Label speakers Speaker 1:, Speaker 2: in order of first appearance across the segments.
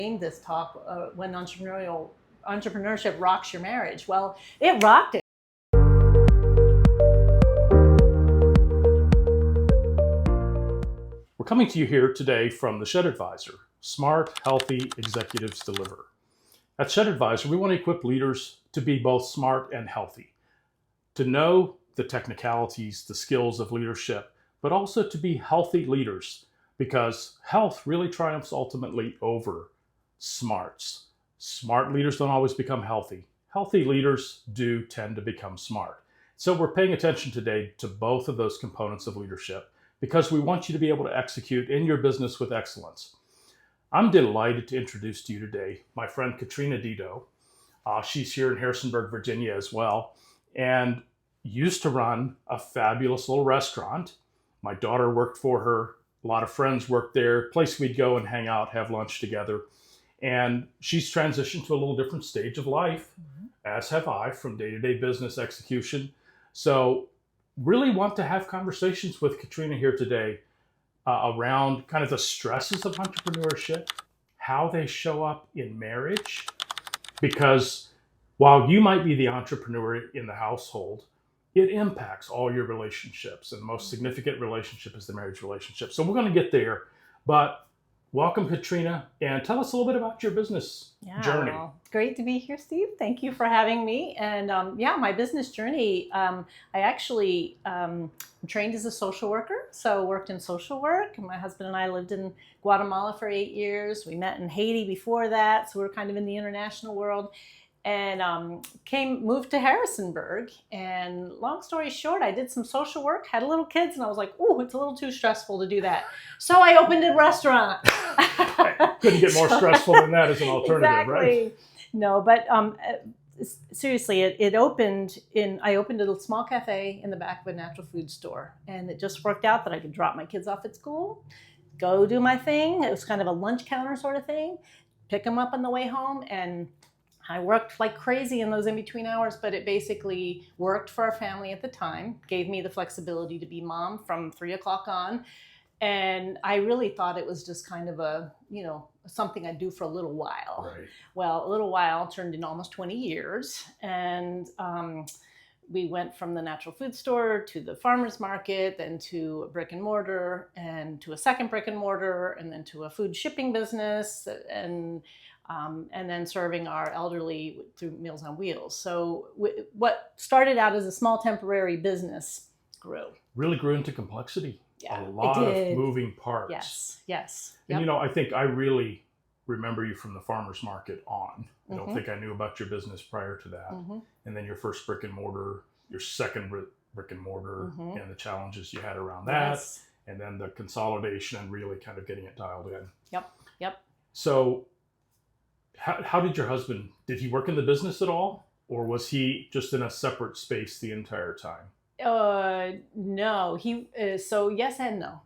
Speaker 1: Named this talk when entrepreneurship rocks your marriage. Well, it rocked it.
Speaker 2: We're coming to you here today from the Shed Advisor, Smart, Healthy Executives Deliver. At Shed Advisor, we want to equip leaders to be both smart and healthy, to know the technicalities, the skills of leadership, but also to be healthy leaders, because health really triumphs ultimately over smarts. Smart leaders don't always become healthy. Healthy leaders do tend to become smart. So we're paying attention today to both of those components of leadership because we want you to be able to execute in your business with excellence. I'm delighted to introduce to you today my friend Katrina Didot. She's here in Harrisonburg, Virginia as well, and used to run a fabulous little restaurant. My daughter worked for her. A lot of friends worked there, place we'd go and hang out, have lunch together. And she's transitioned to a little different stage of life, as have I, from day-to-day business execution. So really want to have conversations with Katrina here today around kind of the stresses of entrepreneurship, how they show up in marriage, because while you might be the entrepreneur in the household, it impacts all your relationships, and the most significant relationship is the marriage relationship. So we're going to get there, but welcome, Katrina, and tell us a little bit about your business journey.
Speaker 1: Well, great to be here, Steve. Thank you for having me. And my business journey, I actually trained as a social worker, so worked in social work. My husband and I lived in Guatemala for 8 years. We met in Haiti before that, so we're kind of in the international world. And moved to Harrisonburg, and long story short, I did some social work, had little kids, and I was like, ooh, it's a little too stressful to do that. So I opened a restaurant.
Speaker 2: Couldn't get more stressful than that as an alternative,
Speaker 1: exactly.
Speaker 2: Right?
Speaker 1: No, but seriously, I opened a small cafe in the back of a natural food store, and it just worked out that I could drop my kids off at school, go do my thing. It was kind of a lunch counter sort of thing, pick them up on the way home, and I worked like crazy in those in-between hours, but it basically worked for our family at the time, gave me the flexibility to be mom from 3 o'clock on. And I really thought it was just kind of something I'd do for a little while.
Speaker 2: Right.
Speaker 1: Well, a little while turned into almost 20 years. And we went from the natural food store to the farmer's market, then to a brick and mortar, and to a second brick and mortar, and then to a food shipping business, and then serving our elderly through Meals on Wheels. So what started out as a small temporary business grew.
Speaker 2: Really grew into complexity.
Speaker 1: Yeah,
Speaker 2: a lot of moving parts.
Speaker 1: Yes.
Speaker 2: And I think I really remember you from the farmer's market on. I don't think I knew about your business prior to that. And then your first brick and mortar, your second brick and mortar, and the challenges you had around that.
Speaker 1: Yes.
Speaker 2: And then the consolidation and really kind of getting it dialed in.
Speaker 1: Yep.
Speaker 2: So how did your husband, did he work in the business at all? Or was he just in a separate space the entire time?
Speaker 1: No, so yes and no.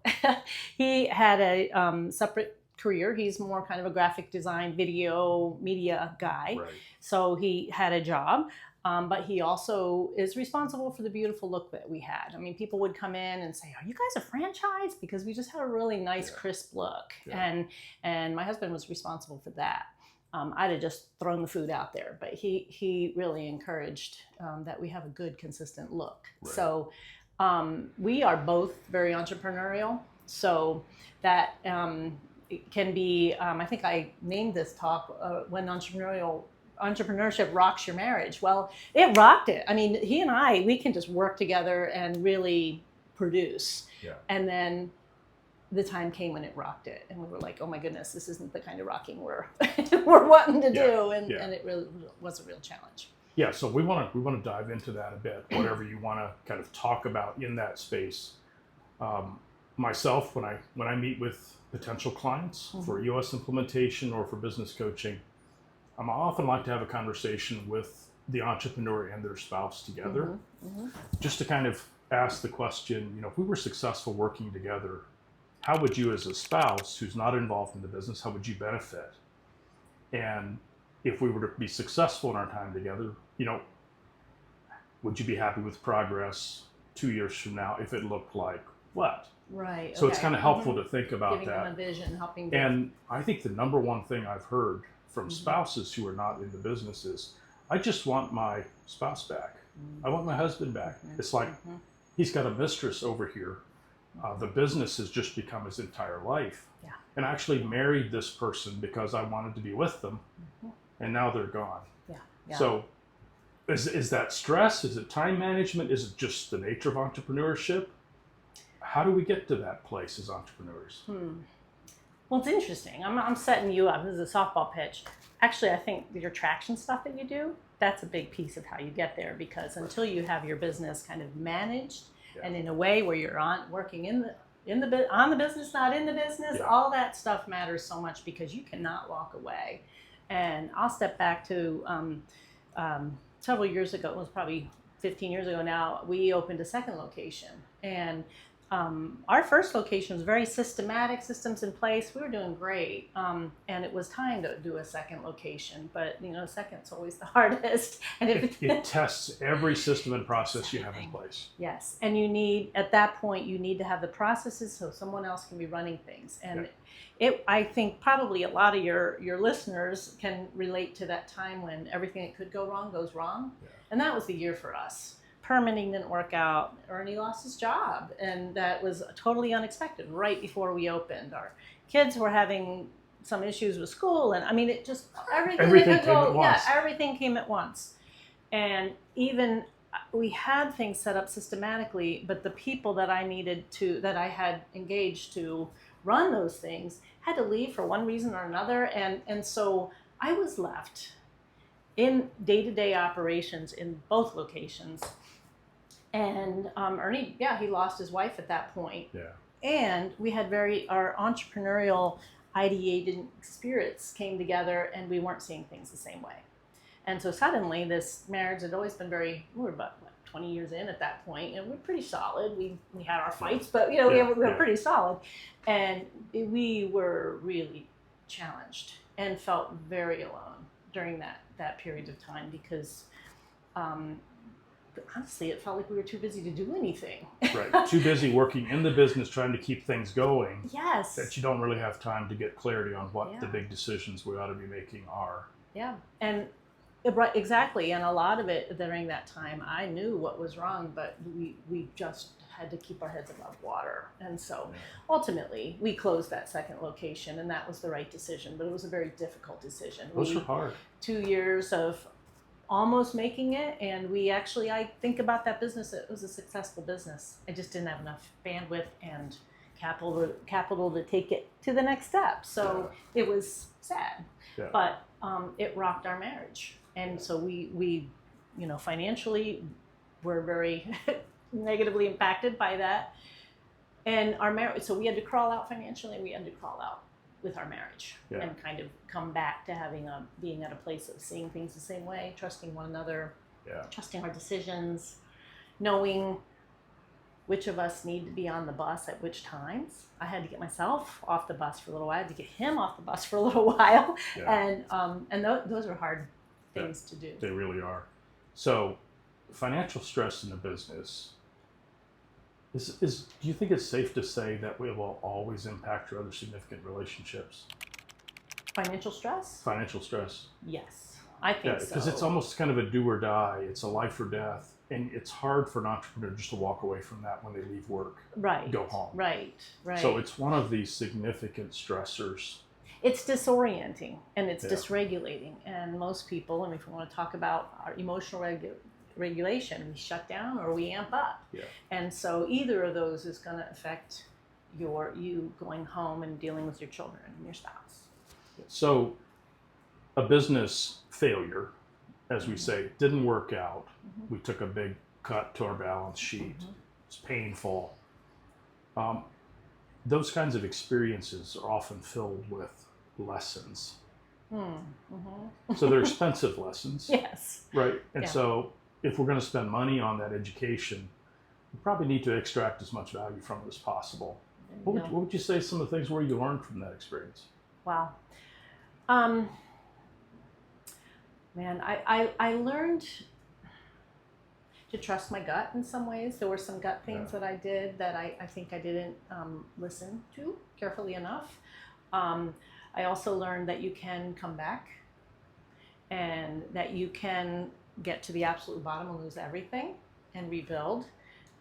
Speaker 1: He had a separate career. He's more kind of a graphic design, video, media guy.
Speaker 2: Right.
Speaker 1: So he had a job, but he also is responsible for the beautiful look that we had. I mean, people would come in and say, "Are you guys a franchise?" Because we just had a really nice, crisp look.
Speaker 2: Yeah.
Speaker 1: And my husband was responsible for that. I'd have just thrown the food out there, but he really encouraged that we have a good, consistent look.
Speaker 2: Right.
Speaker 1: So we are both very entrepreneurial. So that it can be, I think I named this talk when entrepreneurship rocks your marriage. Well, it rocked it. I mean, he and we can just work together and really produce.
Speaker 2: Yeah.
Speaker 1: And then the time came when it rocked it, and we were like, "Oh my goodness, this isn't the kind of rocking we're wanting to do," and it really was a real challenge.
Speaker 2: Yeah, so we want to dive into that a bit. Whatever you want to kind of talk about in that space. Myself, when I meet with potential clients for U.S. implementation or for business coaching, I often like to have a conversation with the entrepreneur and their spouse together, just to kind of ask the question, if we were successful working together, how would you as a spouse who's not involved in the business, how would you benefit? And if we were to be successful in our time together, would you be happy with progress 2 years from now if it looked like what?
Speaker 1: Right.
Speaker 2: So it's
Speaker 1: Okay.
Speaker 2: kind of helpful to think about
Speaker 1: Giving them a
Speaker 2: that.
Speaker 1: vision, helping them.
Speaker 2: And I think the number one thing I've heard from
Speaker 1: Mhm.
Speaker 2: spouses who are not in the business is, I just want my spouse back. I want my husband back.
Speaker 1: Mhm.
Speaker 2: It's like
Speaker 1: Mhm.
Speaker 2: he's got a mistress over here. The business has just become his entire life.
Speaker 1: Yeah.
Speaker 2: And I actually married this person because I wanted to be with them,
Speaker 1: Mhm.
Speaker 2: and now they're gone.
Speaker 1: Yeah. Yeah.
Speaker 2: So is that stress? Is it time management? Is it just the nature of entrepreneurship? How do we get to that place as entrepreneurs?
Speaker 1: Well, it's interesting. I'm setting you up. This is a softball pitch. Actually, I think your traction stuff that you do, that's a big piece of how you get there, because until you have your business kind of managed and in a way where you're working on the business, not in the business, all that stuff matters so much, because you cannot walk away. And I'll step back to several years ago. It was probably 15 years ago now. We opened a second location, and our first location was very systematic, systems in place. We were doing great, and it was time to do a second location. But second's always the hardest. And
Speaker 2: it tests every system and process you have in place.
Speaker 1: Yes, and at that point, you need to have the processes so someone else can be running things. And I think probably a lot of your listeners can relate to that time when everything that could go wrong goes wrong. Yeah. And that was the year for us. Permitting didn't work out. Ernie lost his job, and that was totally unexpected right before we opened. Our kids were having some issues with school, and I mean, it just everything came at once. Yeah, everything came at once. And even we had things set up systematically, but the people that I had engaged to run those things had to leave for one reason or another, and so I was left in day-to-day operations in both locations. And Ernie, he lost his wife at that point. Yeah. And we had our entrepreneurial ideating spirits came together, and we weren't seeing things the same way. And so suddenly this marriage had always been we were about 20 years in at that point, and we're pretty solid. We had our fights, but we were pretty solid. And we were really challenged and felt very alone during that period of time, because honestly, it felt like we were too busy to do anything.
Speaker 2: Right. Too busy working in the business, trying to keep things going.
Speaker 1: Yes.
Speaker 2: That you don't really have time to get clarity on what the big decisions we ought to be making are.
Speaker 1: Yeah. And exactly. And a lot of it during that time, I knew what was wrong, but we just had to keep our heads above water. And so ultimately, we closed that second location, and that was the right decision. But it was a very difficult decision.
Speaker 2: Those were hard. 2
Speaker 1: years of almost making it, and I think about that business, it was a successful business. I just didn't have enough bandwidth and capital to take it to the next step. So it was sad, but it rocked our marriage. And so we financially were very negatively impacted by that. And our marriage, so we had to crawl out financially, and we had to crawl out with our marriage, and kind of come back to being at a place of seeing things the same way, trusting one another, trusting our decisions, knowing which of us need to be on the bus at which times. I had to get myself off the bus for a little while. I had to get him off the bus for a little while, and those are hard things to do.
Speaker 2: They really are. So, financial stress in the business. Do you think it's safe to say that it will always impact your other significant relationships?
Speaker 1: Financial stress?
Speaker 2: Financial stress.
Speaker 1: Yes, I think so.
Speaker 2: Because it's almost kind of a do or die. It's a life or death. And it's hard for an entrepreneur just to walk away from that when they leave work.
Speaker 1: Right.
Speaker 2: Go home.
Speaker 1: Right.
Speaker 2: So it's one of these significant stressors.
Speaker 1: It's disorienting, and it's dysregulating. And most people, and if we want to talk about our emotional regulation, we shut down or we amp up. Yeah. And so either of those is going to affect you going home and dealing with your children and your spouse.
Speaker 2: So a business failure, as we say, didn't work out. We took a big cut to our balance sheet. It's painful. Those kinds of experiences are often filled with lessons. So they're expensive lessons.
Speaker 1: Yes.
Speaker 2: Right. And so if we're going to spend money on that education, we probably need to extract as much value from it as possible. What would you say some of the things were you learned from that experience?
Speaker 1: Wow. Man, I learned to trust my gut in some ways. There were some gut things that I did that I think I didn't listen to carefully enough. I also learned that you can come back and that you can get to the absolute bottom and lose everything and rebuild.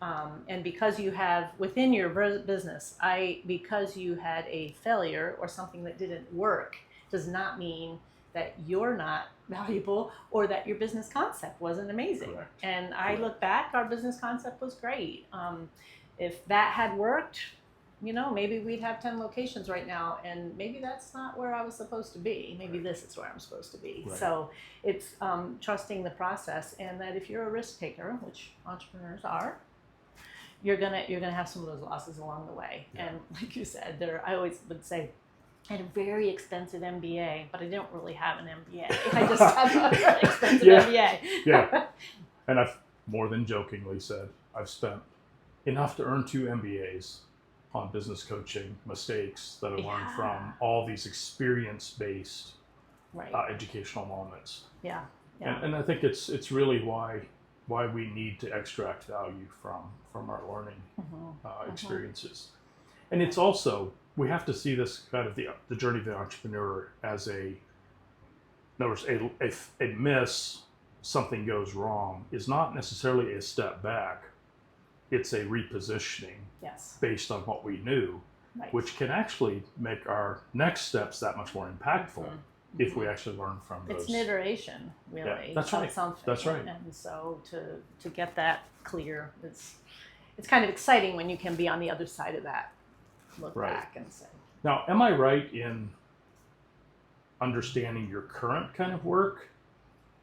Speaker 1: And because you have within your business, because you had a failure or something that didn't work, does not mean that you're not valuable or that your business concept wasn't amazing.
Speaker 2: Correct.
Speaker 1: And I look back, our business concept was great. If that had worked, maybe we'd have 10 locations right now, and maybe that's not where I was supposed to be. Maybe this is where I'm supposed to be.
Speaker 2: Right.
Speaker 1: So it's trusting the process, and that if you're a risk taker, which entrepreneurs are, you're gonna have some of those losses along the way.
Speaker 2: Yeah.
Speaker 1: And like you said, I always would say, I had a very expensive MBA, but I don't really have an MBA. I just have a very expensive MBA.
Speaker 2: Yeah. And I've more than jokingly said, I've spent enough to earn 2 MBAs on business coaching mistakes that I learned from all these experience-based educational moments.
Speaker 1: Yeah.
Speaker 2: And I think it's really why we need to extract value from our learning experiences. And it's also, we have to see this kind of the journey of the entrepreneur as in other words, a miss, something goes wrong, is not necessarily a step back. It's a repositioning based on what we knew, which can actually make our next steps that much more impactful if we actually learn from those.
Speaker 1: It's an iteration, really.
Speaker 2: Yeah, that's right. That's right.
Speaker 1: And so to get that clear, it's kind of exciting when you can be on the other side of that, look back and say.
Speaker 2: Now, am I right in understanding your current kind of work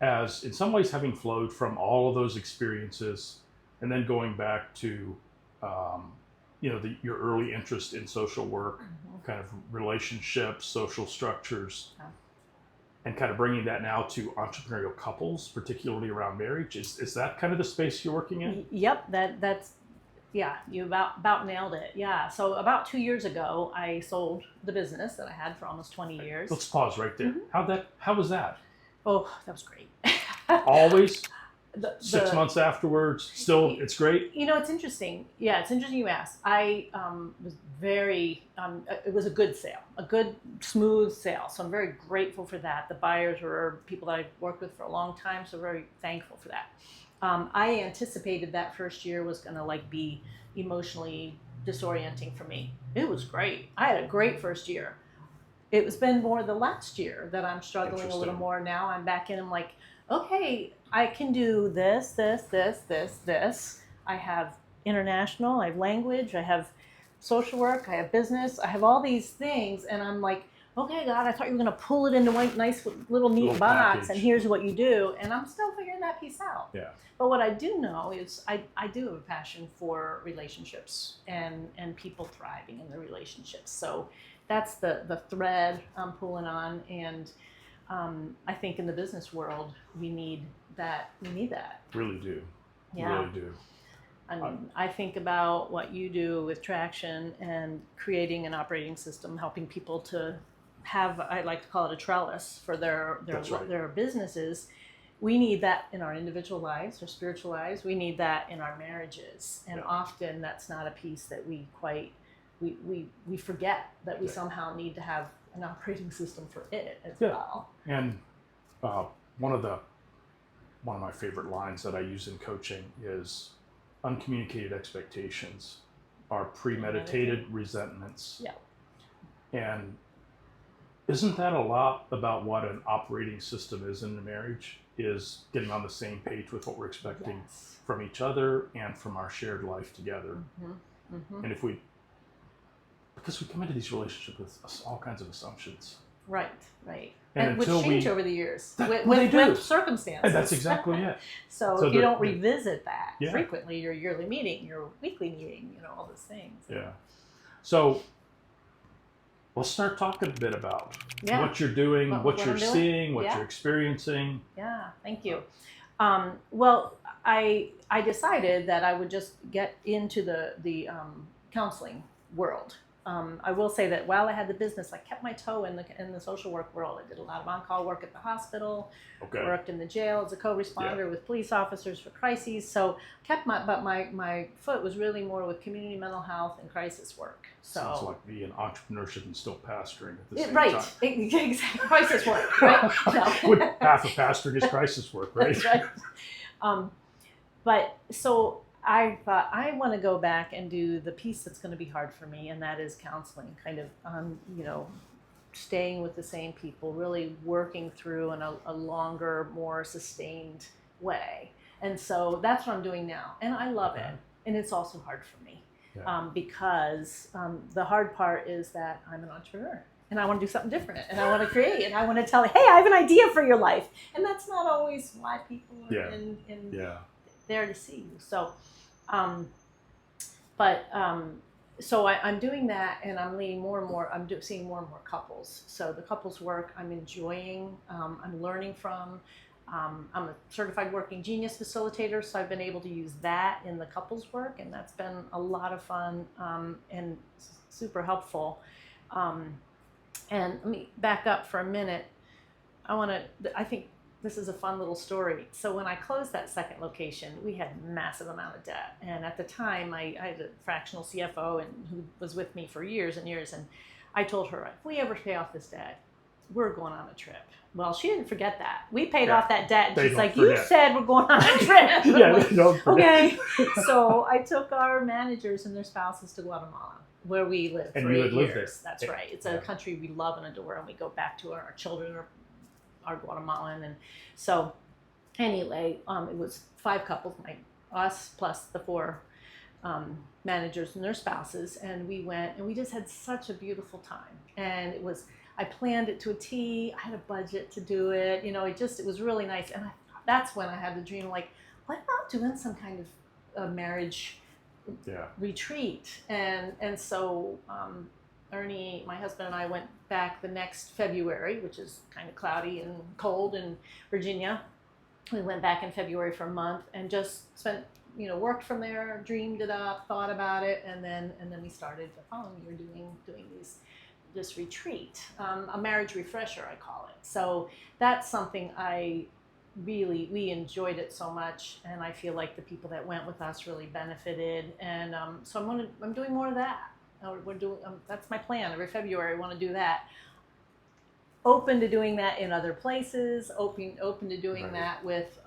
Speaker 2: as in some ways having flowed from all of those experiences and then going back to your early interest in social work, kind of relationships, social structures, and kind of bringing that now to entrepreneurial couples, particularly around marriage? Is that kind of the space you're working in?
Speaker 1: Yep, that's you about nailed it. Yeah, so about 2 years ago, I sold the business that I had for almost 20 years.
Speaker 2: Let's pause right there. How was that?
Speaker 1: Oh, that was great.
Speaker 2: Always? 6 months afterwards, still, it's great?
Speaker 1: It's interesting. Yeah, it's interesting you asked. I was very, it was a good sale, a good, smooth sale. So I'm very grateful for that. The buyers were people that I've worked with for a long time, so very thankful for that. I anticipated that first year was going to be emotionally disorienting for me. It was great. I had a great first year. It's been more the last year that I'm struggling a little more now. I'm back in, I'm like, okay, I can do this. I have international, I have language, I have social work, I have business, I have all these things. And I'm like, okay, God, I thought you were going to pull it into one nice little neat box package. And here's what you do. And I'm still figuring that piece out.
Speaker 2: Yeah.
Speaker 1: But what I do know is I do have a passion for relationships and people thriving in the relationships. So that's the thread I'm pulling on. And I think in the business world, we need that.
Speaker 2: Really do.
Speaker 1: Yeah.
Speaker 2: Really do.
Speaker 1: I mean, I think about what you do with Traction and creating an operating system, helping people to have, I like to call it a trellis for their businesses. We need that in our individual lives, our spiritual lives. We need that in our marriages. And often that's not a piece that we forget that we somehow need to have an operating system for it as well.
Speaker 2: And one of my favorite lines that I use in coaching is uncommunicated expectations are premeditated resentments.
Speaker 1: Yeah.
Speaker 2: And isn't that a lot about what an operating system is in a marriage? Is getting on the same page with what we're expecting from each other and from our shared life together. And because we come into these relationships with all kinds of assumptions.
Speaker 1: Right.
Speaker 2: And
Speaker 1: which change over the years with circumstances.
Speaker 2: And that's exactly it.
Speaker 1: So if you don't revisit that frequently, your yearly meeting, your weekly meeting, all those things.
Speaker 2: Yeah. So let's start talking a bit about what you're doing, what you're seeing, what you're experiencing.
Speaker 1: Yeah, thank you. Well, I decided that I would just get into the counseling world I will say that while I had the business, I kept my toe in the social work world. I did a lot of on-call work at the hospital, worked in the jail as a co-responder with police officers for crises. So my foot was really more with community mental health and crisis work. So
Speaker 2: sounds like being entrepreneurship and still pastoring at the same
Speaker 1: right,
Speaker 2: time.
Speaker 1: Exactly, crisis work, right? No.
Speaker 2: Half of pastoring is crisis work, right?
Speaker 1: That's right. But so I thought I want to go back and do the piece that's going to be hard for me, and that is counseling, kind of, staying with the same people, really working through in a longer, more sustained way. And so that's what I'm doing now. And I love it. And it's also hard for me because the hard part is that I'm an entrepreneur. And I want to do something different, and I want to create, and I want to tell, hey, I have an idea for your life. And that's not always why people are there to see you. So, so I'm doing that, and I'm leading more and more. I'm seeing more and more couples. So the couples work I'm enjoying. I'm learning from. I'm a certified working genius facilitator, so I've been able to use that in the couples work, and that's been a lot of fun and super helpful. And let me back up for a minute. I think this is a fun little story. So when I closed that second location, we had a massive amount of debt. And at the time, I had a fractional CFO who was with me for years and years. And I told her, if we ever pay off this debt, we're going on a trip. Well, she didn't forget that. We paid off that debt. And she's like, you said we're going on a trip. Okay. So I took our managers and their spouses to Guatemala, where we lived for 8 years. That's right. It's a country we love and adore, and we go back to our children are Guatemalan. And so anyway, it was 5 couples, us plus the 4 managers and their spouses, and we went and we just had such a beautiful time. And I planned it to a T. I had a budget to do it. It was really nice. And that's when I had the dream, like, what about doing some kind of a marriage retreat? And so Ernie, my husband, and I went back the next February, which is kind of cloudy and cold in Virginia. We went back in February for a month and just spent, worked from there, dreamed it up, thought about it, and then we started the following year doing this retreat, a marriage refresher, I call it. So that's something we enjoyed it so much, and I feel like the people that went with us really benefited. And so I'm doing more of that. That's my plan. Every February I want to do that. Open to doing that in other places. Open to doing that with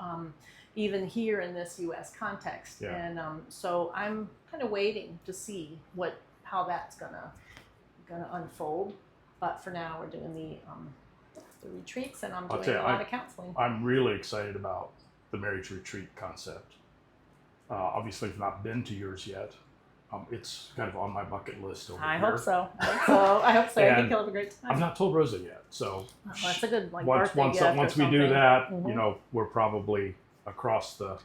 Speaker 1: even here in this U.S. context. Yeah. And so I'm kind of waiting to see how that's gonna unfold. But for now, we're doing the retreats, and I'm doing a lot of counseling.
Speaker 2: I'm really excited about the marriage retreat concept. Obviously, I've not been to yours yet. It's kind of on my bucket list over here.
Speaker 1: I hope so. I think you'll have a great time.
Speaker 2: I've not told Rosa yet, so
Speaker 1: that's a good
Speaker 2: once we do that, we're probably across the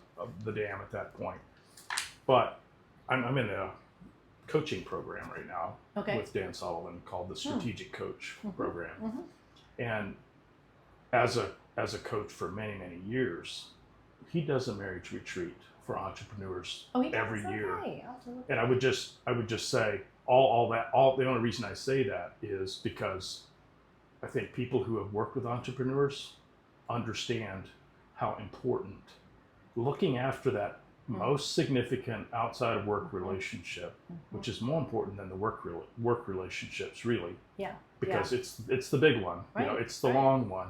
Speaker 2: dam at that point. But I'm in a coaching program right now with Dan Sullivan called the Strategic Coach Program, and as a coach for many years, he does a marriage retreat for entrepreneurs every year. And I would just say the only reason I say that is because I think people who have worked with entrepreneurs understand how important looking after that most significant outside of work relationship, which is more important than the work relationships, really. Yeah. Because it's the big one. Right. It's the long one.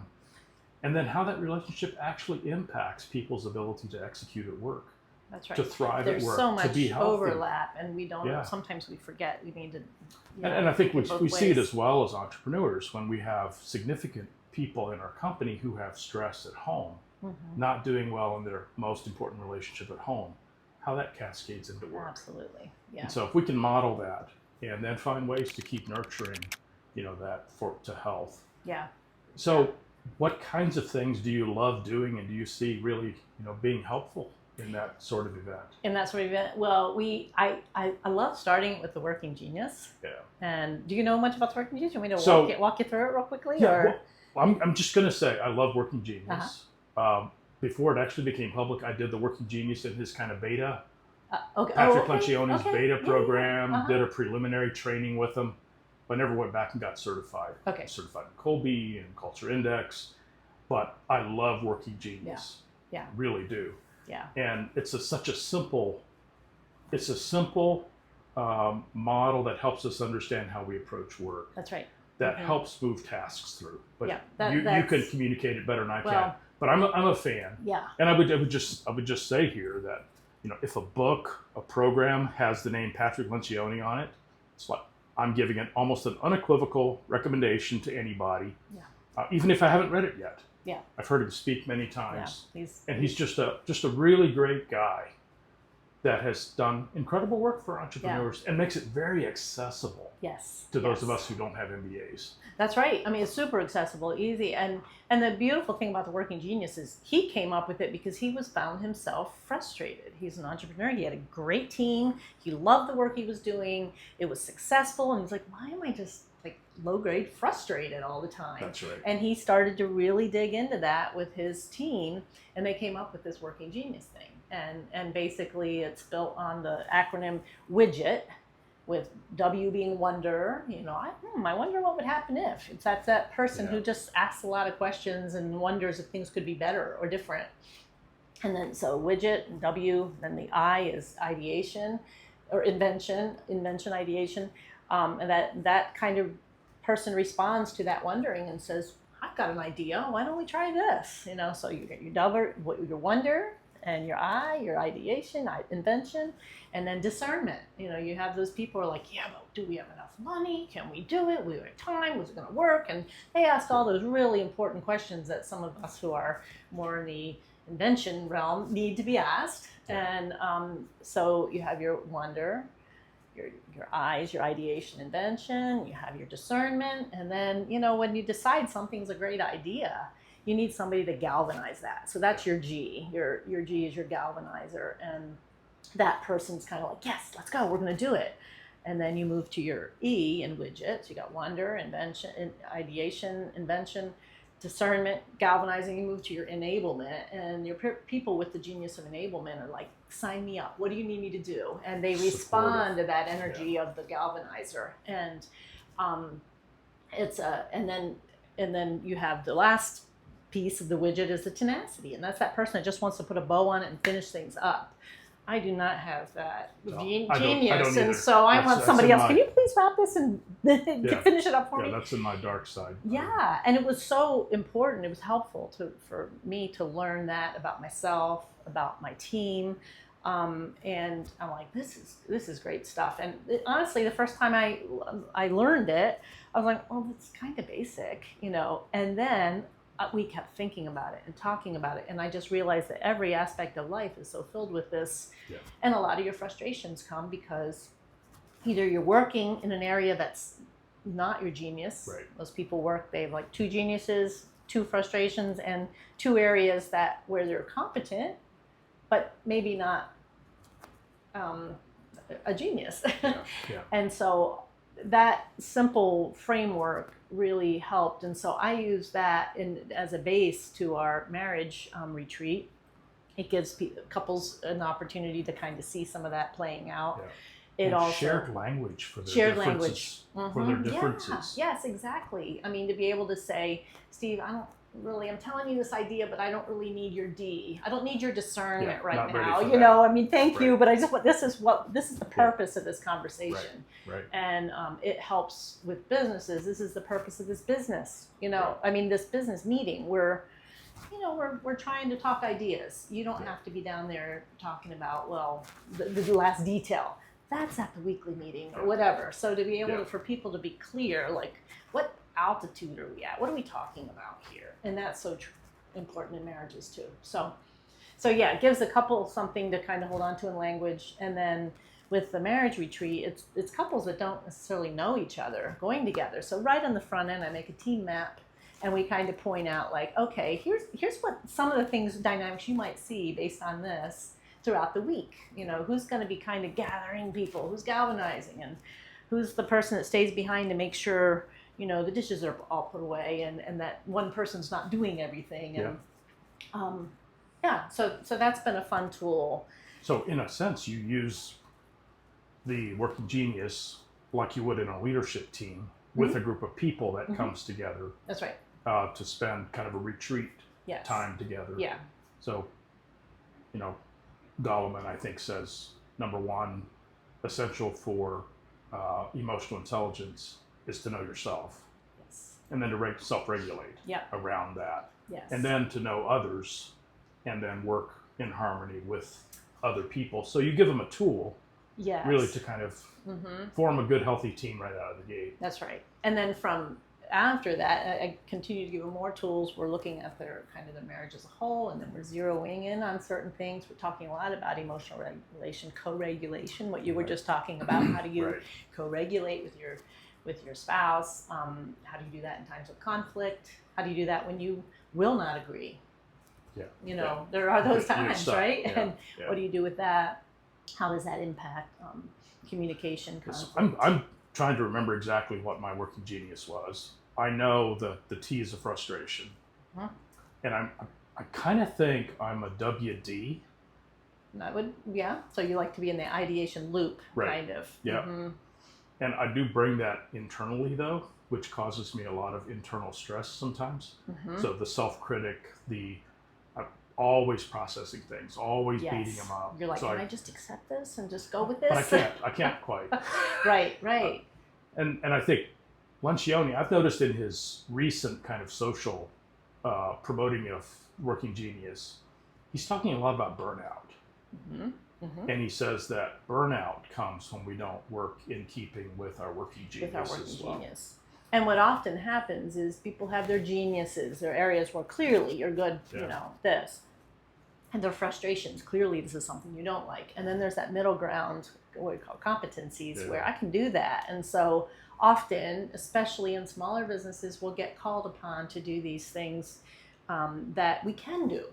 Speaker 2: And then how that relationship actually impacts people's ability to execute at work.
Speaker 1: That's right.
Speaker 2: To thrive at work,
Speaker 1: There's so
Speaker 2: to be
Speaker 1: much
Speaker 2: healthy.
Speaker 1: overlap, and we don't. Sometimes we forget. We need to.
Speaker 2: And I think we see it as well as entrepreneurs when we have significant people in our company who have stress at home, not doing well in their most important relationship at home. How that cascades into work.
Speaker 1: Absolutely. Yeah.
Speaker 2: And so if we can model that and then find ways to keep nurturing, that to health. Yeah. So, what kinds of things do you love doing, and do you see really, being helpful in that sort of event?
Speaker 1: Well, I love starting with the Working Genius. Yeah. And do you know much about the Working Genius? You want me to walk you through it real quickly?
Speaker 2: Yeah. Well, I'm just going to say I love Working Genius. Before it actually became public, I did the Working Genius in his kind of beta
Speaker 1: Okay.
Speaker 2: Patrick
Speaker 1: okay.
Speaker 2: Lencioni's
Speaker 1: Okay.
Speaker 2: beta
Speaker 1: Yeah,
Speaker 2: program,
Speaker 1: yeah.
Speaker 2: did a preliminary training with him, but never went back and got certified.
Speaker 1: Okay.
Speaker 2: Certified in Colby and Culture Index, but I love Working Genius.
Speaker 1: Yeah.
Speaker 2: Really do.
Speaker 1: Yeah.
Speaker 2: And it's such a simple, model that helps us understand how we approach work.
Speaker 1: That's right.
Speaker 2: That helps move tasks through. But
Speaker 1: Yeah,
Speaker 2: you can communicate it better than I can. But I'm a fan.
Speaker 1: Yeah.
Speaker 2: And I would just say here that, if a book, a program has the name Patrick Lencioni on it, it's like I'm giving it almost an unequivocal recommendation to anybody.
Speaker 1: Yeah.
Speaker 2: Even if I haven't read it yet.
Speaker 1: Yeah.
Speaker 2: I've heard him speak many times.
Speaker 1: Yeah.
Speaker 2: He's just a really great guy that has done incredible work for entrepreneurs and makes it very accessible.
Speaker 1: Yes.
Speaker 2: To those of us who don't have MBAs.
Speaker 1: That's right. I mean, it's super accessible, easy. And the beautiful thing about the Working Genius is he came up with it because he found himself frustrated. He's an entrepreneur. He had a great team. He loved the work he was doing. It was successful. And he's like, why am I just low grade frustrated all the time?
Speaker 2: That's right.
Speaker 1: And he started to really dig into that with his team, and they came up with this Working Genius thing. And basically it's built on the acronym WIDGET, with W being wonder. I wonder what would happen if. That's that person who just asks a lot of questions and wonders if things could be better or different. And then so widget, W, then the I is ideation or invention ideation. And that kind of person responds to that wondering and says, I've got an idea. Why don't we try this? So you get your wonder, and your I, your ideation, invention, and then discernment. You have those people who are like, yeah, but do we have enough money? Can we do it? We have time? Was it going to work? And they ask all those really important questions that some of us who are more in the invention realm need to be asked. And so you have your wonder, your eyes, your ideation, invention, you have your discernment, and then, when you decide something's a great idea, you need somebody to galvanize that. So that's your G. Your G is your galvanizer, and that person's kind of like, yes, let's go, we're going to do it. And then you move to your E in widget. So you got wonder, invention, ideation, invention, discernment, galvanizing. You move to your enablement, and your people with the genius of enablement are like, sign me up. What do you need me to do? And they respond to that energy of the galvanizer. And and then you have the last piece of the widget is the tenacity, and that's that person that just wants to put a bow on it and finish things up. I do not have that genius, and so I want somebody else. Can you please wrap this and finish it up for me?
Speaker 2: Yeah, that's in my dark side.
Speaker 1: Yeah, and it was so important. It was helpful for me to learn that about myself, about my team, and I'm like, this is great stuff. And honestly, the first time I learned it, I was like, oh, that's kind of basic, And then we kept thinking about it and talking about it, and I just realized that every aspect of life is so filled with this, and a lot of your frustrations come because either you're working in an area that's not your genius.
Speaker 2: Right.
Speaker 1: Most people they have like 2 geniuses, 2 frustrations, and 2 areas where they're competent, but maybe not a genius. And so that simple framework really helped, and so I use that as a base to our marriage retreat. It gives couples an opportunity to kind of see some of that playing out. It also
Speaker 2: shared language for their differences. For their differences.
Speaker 1: Yeah. Yes, exactly. I mean, to be able to say, Steve, I'm telling you this idea, but I don't really need your D. I don't need your discernment right now. I mean, thank you, but I just want, this is the purpose of this conversation.
Speaker 2: Right.
Speaker 1: And it helps with businesses. This is the purpose of this business. I mean, this business meeting, we're trying to talk ideas. You don't have to be down there talking about, the last detail. That's at the weekly meeting or whatever. So to be able for people to be clear, like, what altitude are we at? What are we talking about here? And that's so important in marriages too. So it gives a couple something to kind of hold on to in language. And then with the marriage retreat, it's couples that don't necessarily know each other going together. So right on the front end, I make a team map, and we kind of point out like, okay, here's what some of the things, dynamics you might see based on this throughout the week. Who's going to be kind of gathering people, who's galvanizing, and who's the person that stays behind to make sure the dishes are all put away, and that one person's not doing everything. And so that's been a fun tool.
Speaker 2: So in a sense, you use the working genius like you would in a leadership team with a group of people that comes together.
Speaker 1: That's right.
Speaker 2: To spend kind of a retreat time together.
Speaker 1: Yeah.
Speaker 2: So, Goleman, I think, says, number one, essential for emotional intelligence is to know yourself.
Speaker 1: Yes.
Speaker 2: And then to self-regulate around that.
Speaker 1: Yes.
Speaker 2: And then to know others and then work in harmony with other people. So you give them a tool really to kind of form a good, healthy team right out of the gate.
Speaker 1: That's right. And then from after that, I continue to give them more tools. We're looking at their marriage as a whole, and then we're zeroing in on certain things. We're talking a lot about emotional regulation, co-regulation, what you were just talking about. How do you co-regulate with your spouse? How do you do that in times of conflict? How do you do that when you will not agree? Yeah. There are those times, right?
Speaker 2: Yeah.
Speaker 1: And what do you do with that? How does that impact communication, conflict?
Speaker 2: I'm trying to remember exactly what my working genius was. I know the T is a frustration. And I kind of think I'm a WD. So you like to be in the ideation loop, kind of. Yeah. And I do bring that internally, though, which causes me a lot of internal stress sometimes. So the self-critic, I'm always processing things, always beating them up.
Speaker 1: You're like,
Speaker 2: so
Speaker 1: can I just accept this and just go with this?
Speaker 2: But I can't quite.
Speaker 1: Right.
Speaker 2: And I think Lencioni, I've noticed in his recent kind of social promoting of working genius, he's talking a lot about burnout. And he says that burnout comes when we don't work in keeping with our working genius as well.
Speaker 1: And what often happens is people have their geniuses, their areas where clearly you're good, this. And their frustrations, clearly this is something you don't like. And then there's that middle ground, what we call competencies, where I can do that. And so often, especially in smaller businesses, we'll get called upon to do these things that we can do.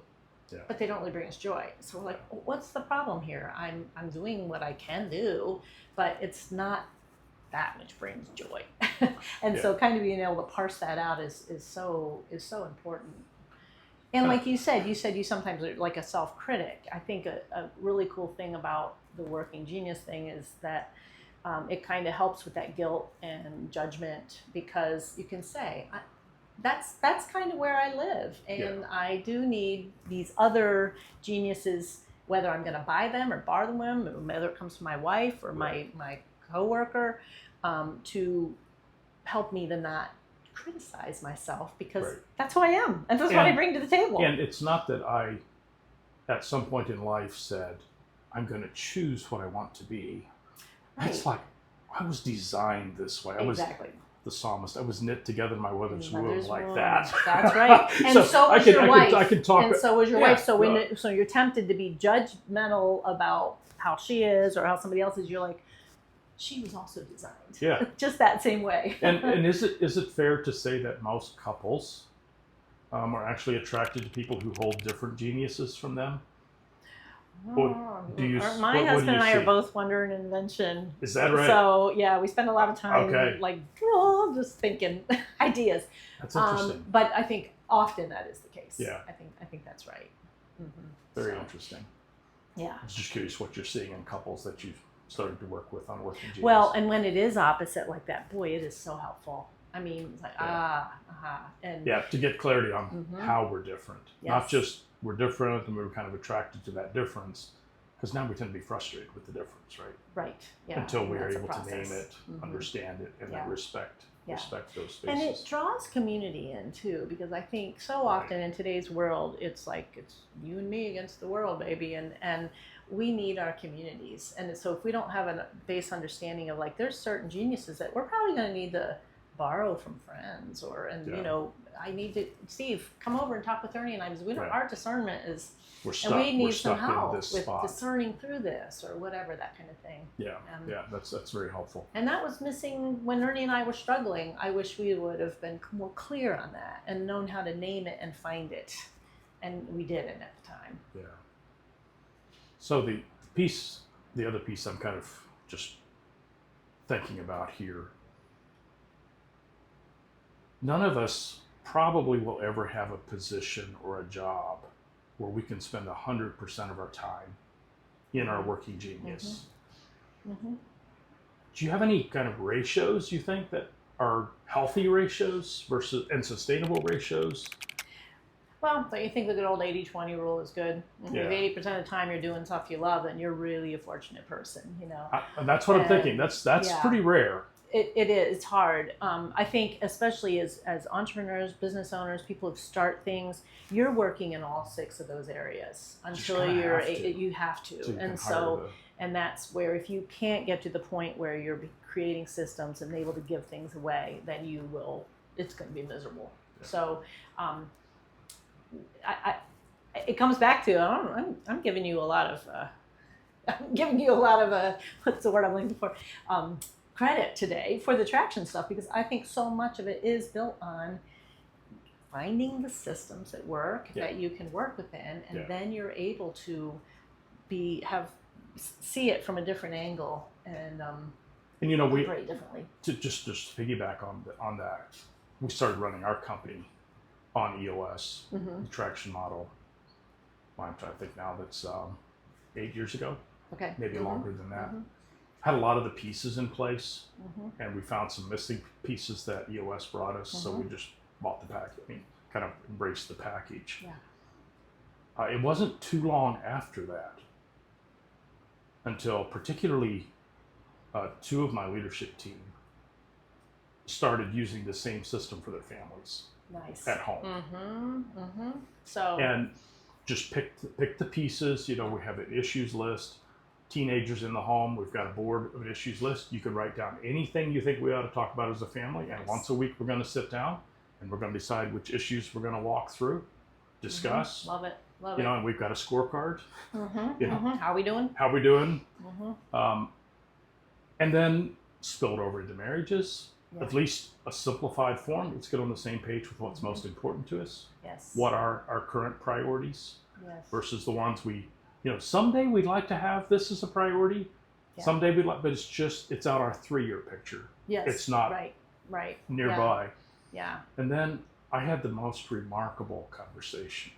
Speaker 1: But they don't really bring us joy. So we're like, what's the problem here? I'm doing what I can do, but it's not that which brings joy. And so kind of being able to parse that out is so important. And like you said you sometimes are like a self-critic. I think a really cool thing about the working genius thing is that it kind of helps with that guilt and judgment, because you can say, that's kind of where I live, and I do need these other geniuses, whether I'm going to buy them or borrow them, or whether it comes from my wife or my coworker, to help me to not criticize myself, because that's who I am, and that's what I bring to the table.
Speaker 2: And it's not that I, at some point in life, said, I'm going to choose what I want to be. It's like, I was designed this way. I was the psalmist. I was knit together in my mother's womb like that.
Speaker 1: That's right. And so was your wife.
Speaker 2: I can talk.
Speaker 1: And so was your wife. So so you're tempted to be judgmental about how she is or how somebody else is. You're like, she was also designed.
Speaker 2: Yeah.
Speaker 1: Just that same way.
Speaker 2: And is it fair to say that most couples are actually attracted to people who hold different geniuses from them?
Speaker 1: My husband and I are both wonder and invention.
Speaker 2: Is that right?
Speaker 1: So we spend a lot of time just thinking ideas.
Speaker 2: That's interesting.
Speaker 1: But I think often that is the case.
Speaker 2: Yeah.
Speaker 1: I think that's right.
Speaker 2: Very interesting.
Speaker 1: Yeah.
Speaker 2: I was just curious what you're seeing in couples that you've started to work with on working genius.
Speaker 1: Well, and when it is opposite like that, boy, it is so helpful. I mean, it's like and
Speaker 2: to get clarity on how we're different, not just we're different and we're kind of attracted to that difference, because now we tend to be frustrated with the difference, right?
Speaker 1: Right. Yeah.
Speaker 2: Until we're able to name it, understand it, and then respect those spaces.
Speaker 1: And it draws community in too, because I think so often in today's world, it's like it's you and me against the world, baby, and we need our communities. And so if we don't have a base understanding of like there's certain geniuses that we're probably going to need to borrow from friends, I need to, Steve, come over and talk with Ernie and I, because our discernment is, we need some help with discerning through this or whatever, that kind of thing.
Speaker 2: That's very helpful.
Speaker 1: And that was missing when Ernie and I were struggling. I wish we would have been more clear on that and known how to name it and find it, and we didn't at the time.
Speaker 2: Yeah. So the other piece I'm kind of just thinking about here, none of us probably will ever have a position or a job where we can spend 100% of our time in our working genius.
Speaker 1: Mm-hmm.
Speaker 2: Do you have any kind of ratios you think that are healthy ratios versus and sustainable ratios?
Speaker 1: Well, don't you think the good old 80-20 rule is good?
Speaker 2: Yeah.
Speaker 1: If 80% of the time you're doing stuff you love, then you're really a fortunate person,
Speaker 2: And that's what I'm thinking. That's
Speaker 1: yeah.
Speaker 2: pretty rare.
Speaker 1: It is. It's hard. I think especially as entrepreneurs, business owners, people who start things, you're working in all 6 of those areas until you have to. And so, and that's where if you can't get to the point where you're creating systems and able to give things away, then it's going to be miserable. Yeah. So, it comes back to I'm giving you a lot of what's the word I'm looking for, credit today for the traction stuff, because I think so much of it is built on finding the systems that work that you can work within, and then you're able to see it from a different angle and
Speaker 2: we
Speaker 1: operate differently.
Speaker 2: To just piggyback on that, we started running our company on EOS, the traction model. Well, I'm trying to think now, that's 8 years ago.
Speaker 1: Okay.
Speaker 2: Maybe longer than that. Had a lot of the pieces in place, and we found some missing pieces that EOS brought us, so we just bought the package. Kind of embraced the package. Yeah. It wasn't too long after that until particularly 2 of my leadership team started using the same system for their families.
Speaker 1: Nice.
Speaker 2: At home.
Speaker 1: So.
Speaker 2: And just pick the pieces. We have an issues list. Teenagers in the home, we've got a board of issues list. You can write down anything you think we ought to talk about as a family, and once a week we're going to sit down and we're going to decide which issues we're going to walk through, discuss.
Speaker 1: Love it.
Speaker 2: And we've got a scorecard.
Speaker 1: How we doing?
Speaker 2: And then spilled over into marriages. At least a simplified form. Let's get on the same page with what's most important to us.
Speaker 1: Yes.
Speaker 2: What are our current priorities versus the ones someday we'd like to have this as a priority. Yeah. Someday we'd like, but it's out our 3-year picture.
Speaker 1: Yes.
Speaker 2: It's not
Speaker 1: right
Speaker 2: nearby.
Speaker 1: Yeah.
Speaker 2: And then I had the most remarkable conversation.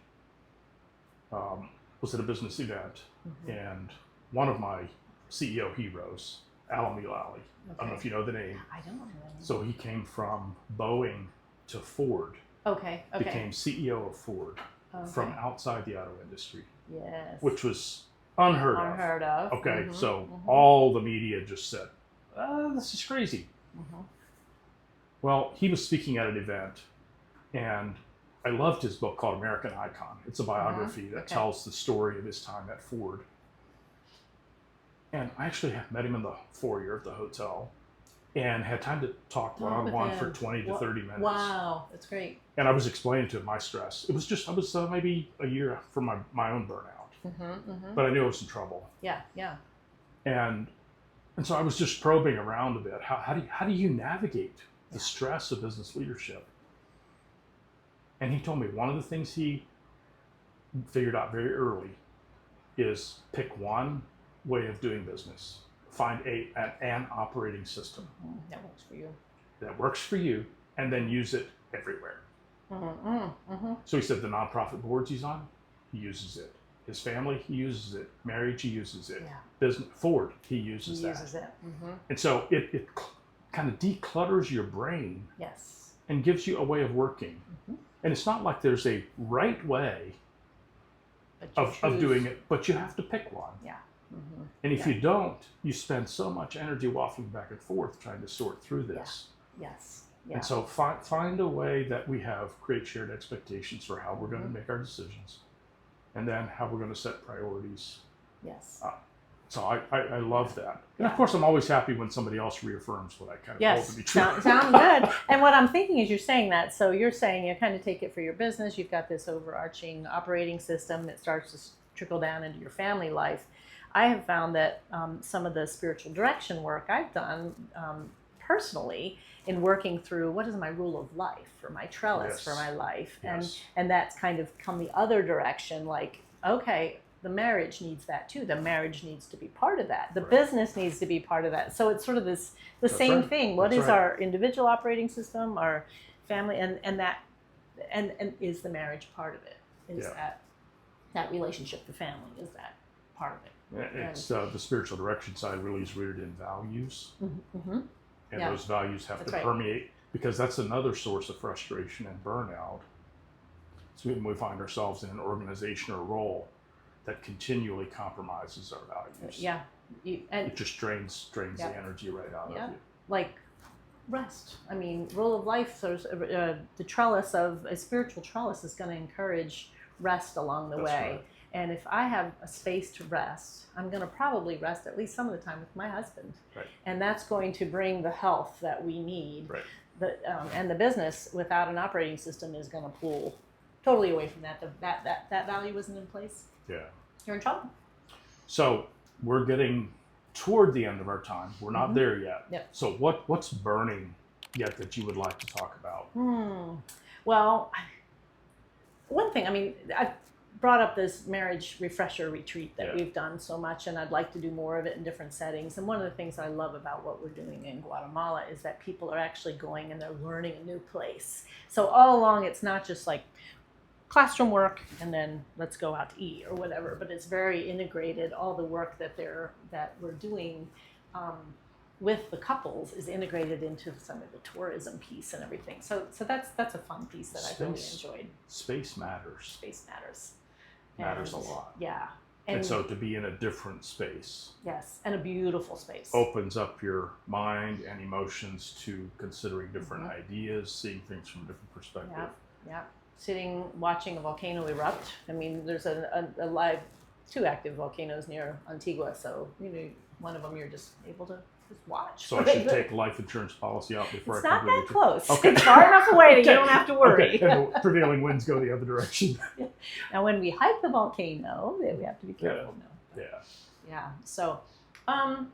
Speaker 2: Was at a business event, and one of my CEO heroes, Al Mulally. I don't know if you know the name.
Speaker 1: I don't know the name.
Speaker 2: So he came from Boeing to Ford.
Speaker 1: Okay.
Speaker 2: Became CEO of Ford from outside the auto industry.
Speaker 1: Yes.
Speaker 2: Which was unheard of. Okay, so all the media just said, this is crazy. Well, he was speaking at an event, and I loved his book called American Icon. It's a biography that tells the story of his time at Ford. And I actually met him in the foyer of the hotel and had time to talk one-on-one for 20 to 30 minutes.
Speaker 1: Wow, that's great.
Speaker 2: And I was explaining to him my stress. It was I was maybe a year from my own burnout. But I knew I was in trouble.
Speaker 1: Yeah.
Speaker 2: And so I was just probing around a bit. How do you navigate the stress of business leadership? And he told me one of the things he figured out very early is pick one way of doing business. Find an operating system
Speaker 1: that works for you.
Speaker 2: That works for you, and then use it everywhere. So he said the nonprofit boards he's on, he uses it. His family, he uses it. Marriage, he uses it. Business, Ford, he uses that. And so it kind of declutters your brain.
Speaker 1: Yes.
Speaker 2: And gives you a way of working. And it's not like there's a right way of doing it, but you have to pick one.
Speaker 1: Yeah.
Speaker 2: And if you don't, you spend so much energy waffling back and forth trying to sort through this.
Speaker 1: Yes.
Speaker 2: And so find a way that we create shared expectations for how we're going to make our decisions, and then how we're going to set priorities.
Speaker 1: Yes.
Speaker 2: So I love that. And of course, I'm always happy when somebody else reaffirms what I kind of hold to be true.
Speaker 1: Sound good. And what I'm thinking is you're saying that. So you're saying you kind of take it for your business. You've got this overarching operating system that starts to trickle down into your family life. I have found that some of the spiritual direction work I've done personally in working through what is my rule of life or my trellis for my life. And that's kind of come the other direction, like, okay, the marriage needs that too. The marriage needs to be part of that. The business needs to be part of that. So it's sort of the same thing. What is our individual operating system, our family, and is the marriage part of it? Is that relationship, the family, is that part of it?
Speaker 2: It's the spiritual direction side really is rooted in values,
Speaker 1: Mm-hmm.
Speaker 2: and
Speaker 1: Yeah.
Speaker 2: those values have
Speaker 1: That's
Speaker 2: to
Speaker 1: right.
Speaker 2: permeate, because that's another source of frustration and burnout. So when we find ourselves in an organization or role that continually compromises our values,
Speaker 1: Yeah.
Speaker 2: it just drains
Speaker 1: Yeah.
Speaker 2: the energy right out
Speaker 1: Yeah.
Speaker 2: of you.
Speaker 1: Like rest. I mean, rule of life. There's the trellis of a spiritual trellis is going to encourage rest along the
Speaker 2: That's
Speaker 1: way.
Speaker 2: right.
Speaker 1: And if I have a space to rest, I'm going to probably rest at least some of the time with my husband.
Speaker 2: Right.
Speaker 1: And that's going to bring the health that we need.
Speaker 2: Right.
Speaker 1: And the business without an operating system is going to pull totally away from that. That value isn't in place.
Speaker 2: Yeah.
Speaker 1: You're in trouble.
Speaker 2: So we're getting toward the end of our time. We're not there yet.
Speaker 1: Yep.
Speaker 2: So what's burning yet that you would like to talk about?
Speaker 1: Well, one thing, I mean, I brought up this marriage refresher retreat that we've done so much, and I'd like to do more of it in different settings. And one of the things I love about what we're doing in Guatemala is that people are actually going and they're learning a new place. So all along, it's not just like classroom work and then let's go out to eat or whatever, but it's very integrated. All the work that we're doing with the couples is integrated into some of the tourism piece and everything. So that's a fun piece that I've really enjoyed.
Speaker 2: Space matters.
Speaker 1: Space matters.
Speaker 2: Matters a lot.
Speaker 1: Yeah.
Speaker 2: And so to be in a different space.
Speaker 1: Yes, and a beautiful space.
Speaker 2: Opens up your mind and emotions to considering different ideas, seeing things from a different perspective.
Speaker 1: Yeah. Sitting, watching a volcano erupt. I mean, there's a live, 2 active volcanoes near Antigua, so one of them you're just able to just watch.
Speaker 2: So I should take life insurance policy out before
Speaker 1: it's
Speaker 2: I
Speaker 1: not
Speaker 2: completely.
Speaker 1: that close.
Speaker 2: Okay.
Speaker 1: It's far enough away that you don't have to worry.
Speaker 2: Okay. And the prevailing winds go the other direction.
Speaker 1: Now, when we hike the volcano, we have to be careful.
Speaker 2: Yeah.
Speaker 1: Yeah. So, I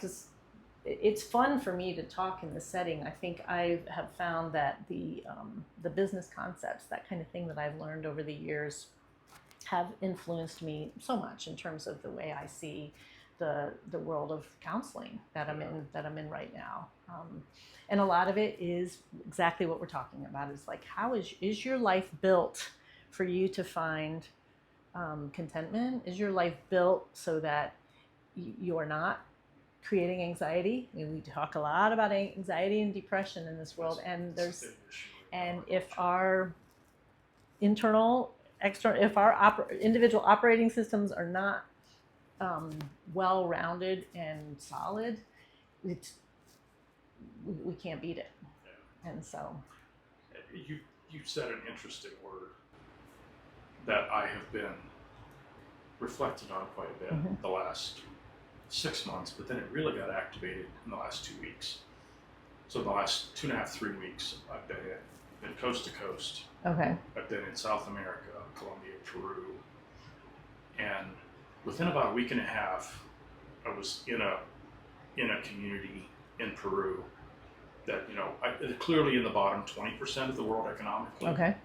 Speaker 1: just, it's fun for me to talk in this setting. I think I have found that the business concepts, that kind of thing that I've learned over the years, have influenced me so much in terms of the way I see the world of counseling that I'm in right now. And a lot of it is exactly what we're talking about. Is like, how is your life built for you to find contentment? Is your life built so that you are not creating anxiety? I mean, we talk a lot about anxiety and depression in this world, and if our internal, external, if our individual operating systems are not well-rounded and solid, we can't beat it. Yeah. And so,
Speaker 2: you said an interesting word that I have been reflecting on quite a bit the last 6 months, but then it really got activated in the last 2 weeks. So the last 2.5, 3 weeks, I've been coast to coast.
Speaker 1: Okay.
Speaker 2: I've been in South America, Colombia, Peru, and within about a week and a half, I was in a community in Peru that clearly in the bottom 20% of the world economically.
Speaker 1: Okay.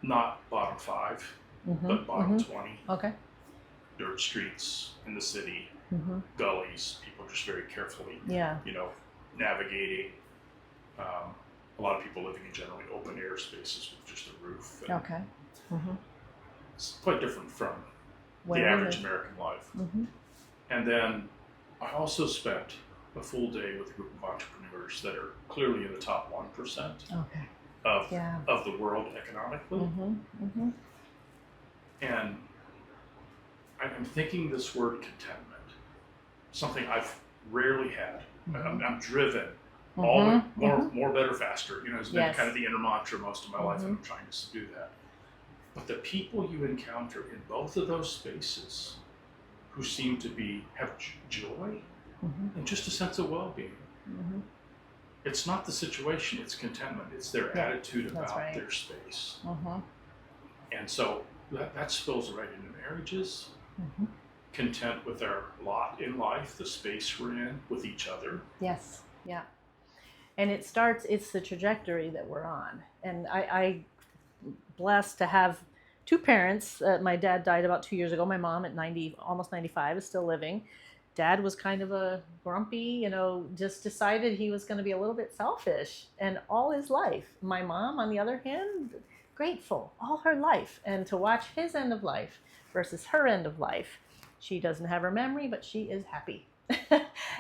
Speaker 2: Not bottom 5, but bottom 20.
Speaker 1: Okay.
Speaker 2: Dirt streets in the city, gullies, people just very carefully, navigating. A lot of people living in generally open air spaces with just a roof.
Speaker 1: Okay.
Speaker 2: It's quite different from the
Speaker 1: Where
Speaker 2: average American life. And then I also spent a full day with a group of entrepreneurs that are clearly in the top 1% of the world economically. And I'm thinking this word contentment, something I've rarely had. I'm driven, always more, better, faster. It's been kind of the inner mantra most of my life, and I'm trying to do that. But the people you encounter in both of those spaces, who seem to have joy and just a sense of well-being. It's not the situation; it's contentment. It's their attitude about their space. And so that spills right into marriages. Content with our lot in life, the space we're in with each other.
Speaker 1: Yes, yeah. And it's the trajectory that we're on. And I blessed to have 2 parents. My dad died about 2 years ago. My mom at 90, almost 95, is still living. Dad was kind of a grumpy, just decided he was going to be a little bit selfish and all his life. My mom, on the other hand, grateful all her life. And to watch his end of life versus her end of life, she doesn't have her memory, but she is happy.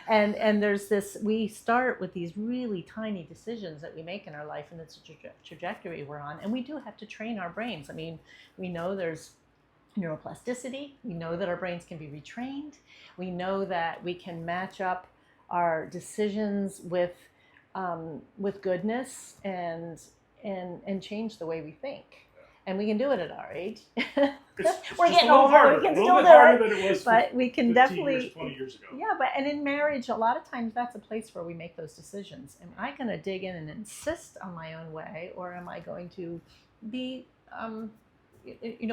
Speaker 1: and there's this, we start with these really tiny decisions that we make in our life, and it's a trajectory we're on, and we do have to train our brains. I mean, we know there's neuroplasticity. We know that our brains can be retrained. We know that we can match up our decisions with goodness and change the way we think. And we can do it at our age. We're getting older. We can still do it, but we can definitely.
Speaker 2: Years, 20 years ago.
Speaker 1: Yeah, and in marriage, a lot of times that's a place where we make those decisions. Am I going to dig in and insist on my own way, or am I going to be,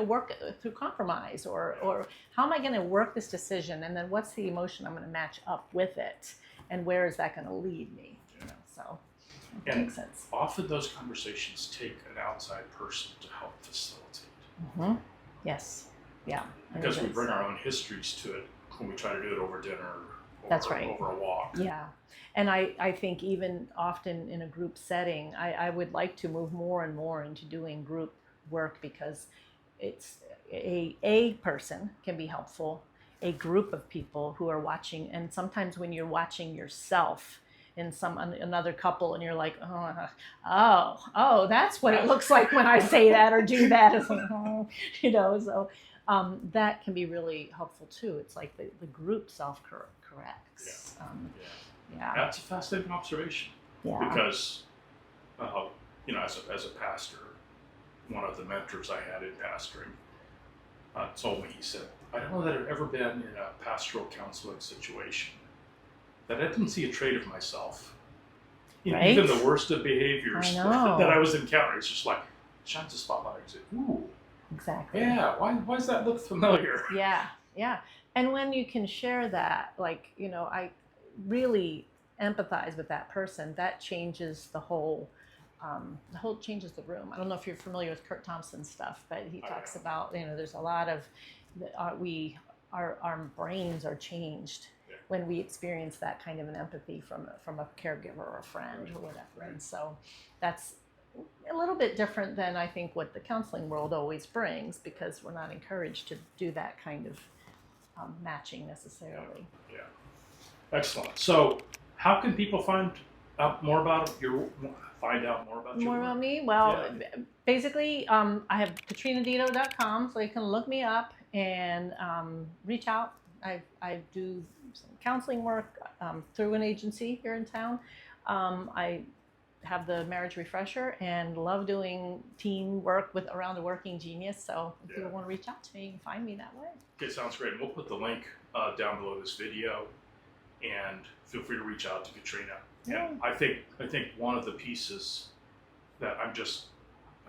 Speaker 1: work through compromise, or how am I going to work this decision, and then what's the emotion I'm going to match up with it, and where is that going to lead me? So. It makes sense.
Speaker 2: Often those conversations take an outside person to help facilitate.
Speaker 1: Mm-hmm. Yes. Yeah.
Speaker 2: Because we bring our own histories to it when we try to do it over dinner or
Speaker 1: That's right.
Speaker 2: over a walk.
Speaker 1: Yeah. And I think even often in a group setting, I would like to move more and more into doing group work, because it's a person can be helpful, a group of people who are watching, and sometimes when you're watching yourself in another couple, and you're like, oh, that's what it looks like when I say that or do that. It's like, so that can be really helpful too. It's like the group self-corrects. Yeah.
Speaker 2: That's a fascinating observation.
Speaker 1: Yeah.
Speaker 2: Because, as a pastor, one of the mentors I had in pastoring told me, he said, I don't know that I've ever been in a pastoral counseling situation that I didn't see a trait of myself.
Speaker 1: Right?
Speaker 2: Even the worst of behaviors that I was encountering. It's just like, shines a spotlight and say, ooh.
Speaker 1: Exactly.
Speaker 2: Yeah, why does that look familiar?
Speaker 1: Yeah. And when you can share that, I really empathize with that person, that changes the whole changes the room. I don't know if you're familiar with Kurt Thompson's stuff, but he talks about, there's a lot of, our brains are changed when we experience that kind of an empathy from a caregiver or a friend or whatever. And so that's a little bit different than I think what the counseling world always brings, because we're not encouraged to do that kind of matching necessarily.
Speaker 2: Yeah. Excellent. So how can people find out more about you? More
Speaker 1: about me? Well, basically, I have KatrinaDidot.com, so you can look me up and reach out. I do some counseling work through an agency here in town. I have the Marriage Refresher and love doing team work around the Working Genius. So if people want to reach out to me, you can find me that way.
Speaker 2: Okay, sounds great. And we'll put the link down below this video, and feel free to reach out to Katrina.
Speaker 1: Yeah.
Speaker 2: And I think one of the pieces that I'm just,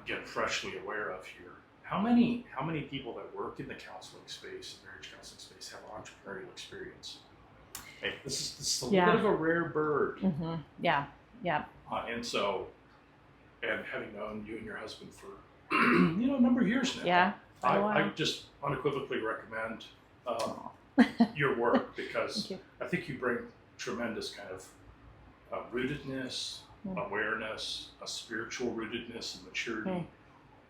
Speaker 2: again, freshly aware of here, how many people that work in the counseling space, marriage counseling space, have entrepreneurial experience? Hey, this is a little bit of a rare bird.
Speaker 1: Mm-hmm. Yeah.
Speaker 2: And having known you and your husband for a number of years now, I just unequivocally recommend your work, because I think you bring tremendous kind of rootedness, awareness, a spiritual rootedness and maturity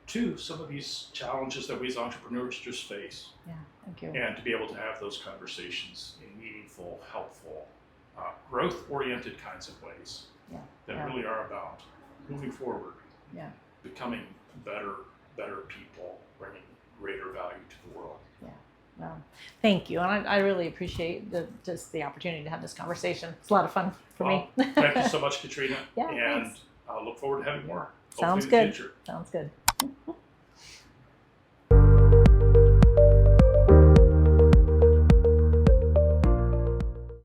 Speaker 2: to some of these challenges that we as entrepreneurs just face.
Speaker 1: Yeah, thank you.
Speaker 2: And to be able to have those conversations in meaningful, helpful, growth-oriented kinds of ways that really are about moving forward, becoming better people, bringing greater value to the world.
Speaker 1: Yeah. Well, thank you, and I really appreciate the opportunity to have this conversation. It's a lot of fun for me.
Speaker 2: Thank you so much, Katrina.
Speaker 1: Yeah,
Speaker 2: and
Speaker 1: thanks.
Speaker 2: I look forward to having more.
Speaker 1: Sounds good. Sounds good.